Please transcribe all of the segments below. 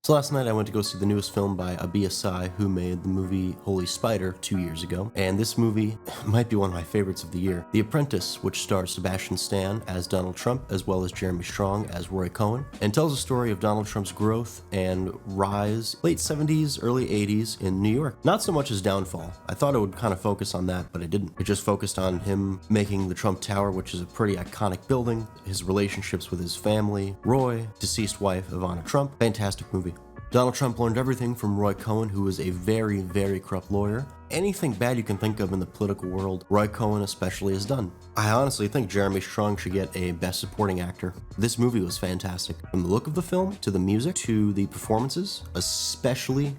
So last night I went to go see the newest film by Apprentice, who made the movie Holy Spider 2 years ago, and this movie might be one of my favorites of the year. The Apprentice, which stars Sebastian Stan as Donald Trump, as well as Jeremy Strong as Roy Cohn, and tells the story of Donald Trump's growth and rise late 70s, early 80s in New York. Not so much his downfall. I thought it would kind of focus on that, but it didn't. It just focused on him making the Trump Tower, which is a pretty iconic building, his relationships with his family, Roy, deceased wife Ivana Trump. Fantastic movie. Donald Trump learned everything from Roy Cohn, who was a very, very corrupt lawyer. Anything bad you can think of in the political world, Roy Cohn especially has done. I honestly think Jeremy Strong should get a Best Supporting Actor. This movie was fantastic. From the look of the film, to the music, to the performances, especially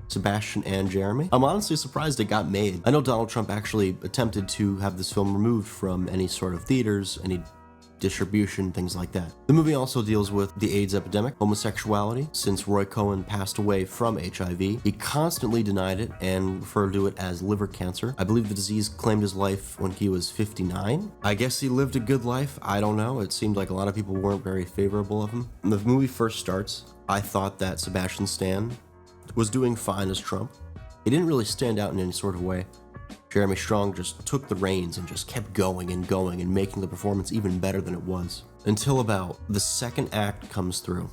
Sebastian and Jeremy. I'm honestly surprised it got made. I know Donald Trump actually attempted to have this film removed from any sort of theaters, any distribution, things like that. The movie also deals with the AIDS epidemic, homosexuality. Since Roy Cohn passed away from HIV, he constantly denied it and referred to it as liver cancer. I believe the disease claimed his life when he was 59. I guess he lived a good life. I don't know. It seemed like a lot of people weren't very favorable of him. When the movie first starts, I thought that Sebastian Stan was doing fine as Trump. He didn't really stand out in any sort of way. Jeremy Strong just took the reins and just kept going and making the performance even better than it was. Until about the second act comes through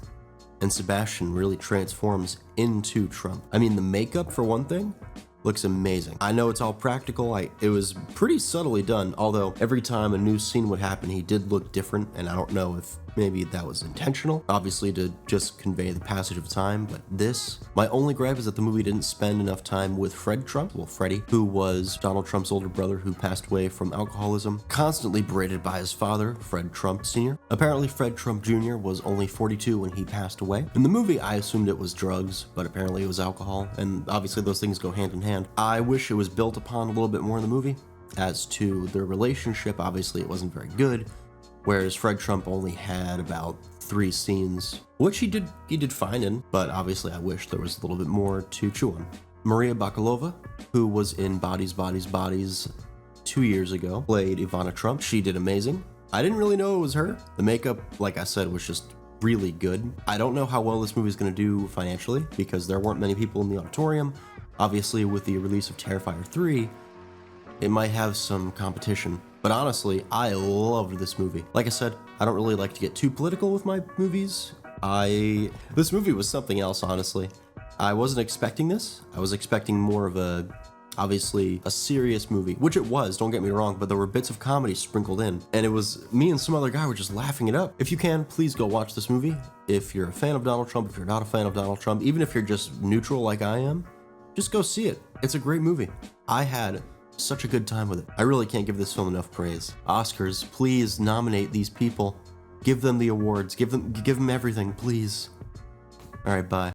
and Sebastian really transforms into Trump. I mean, the makeup, for one thing, looks amazing. I know it's all practical. It was pretty subtly done, although every time a new scene would happen, he did look different, and I don't know if maybe that was intentional, obviously to just convey the passage of time, but my only gripe is that the movie didn't spend enough time with Fred Trump, well, Freddie, who was Donald Trump's older brother who passed away from alcoholism, constantly berated by his father, Fred Trump Sr. Apparently, Fred Trump Jr. was only 42 when he passed away. In the movie, I assumed it was drugs, but apparently it was alcohol, and obviously those things go hand in hand. I wish it was built upon a little bit more in the movie. As to their relationship, obviously it wasn't very good, whereas Fred Trump only had about 3 scenes, which he did fine in, but obviously I wish there was a little bit more to chew on. Maria Bakalova, who was in Bodies, Bodies, Bodies 2 years ago, played Ivana Trump. She did amazing. I didn't really know it was her. The makeup, like I said, was just really good. I don't know how well this movie is going to do financially, because there weren't many people in the auditorium. Obviously, with the release of Terrifier 3, it might have some competition. But honestly, I loved this movie. Like I said, I don't really like to get too political with my movies. This movie was something else, honestly. I wasn't expecting this. I was expecting more of obviously a serious movie, which it was, don't get me wrong, but there were bits of comedy sprinkled in, and it was me and some other guy were just laughing it up. If you can, please go watch this movie. If you're a fan of Donald Trump, if you're not a fan of Donald Trump, even if you're just neutral like I am, just go see it. It's a great movie. I had such a good time with it. I really can't give this film enough praise. Oscars, please nominate these people. Give them the awards. Give them everything, please. All right, bye.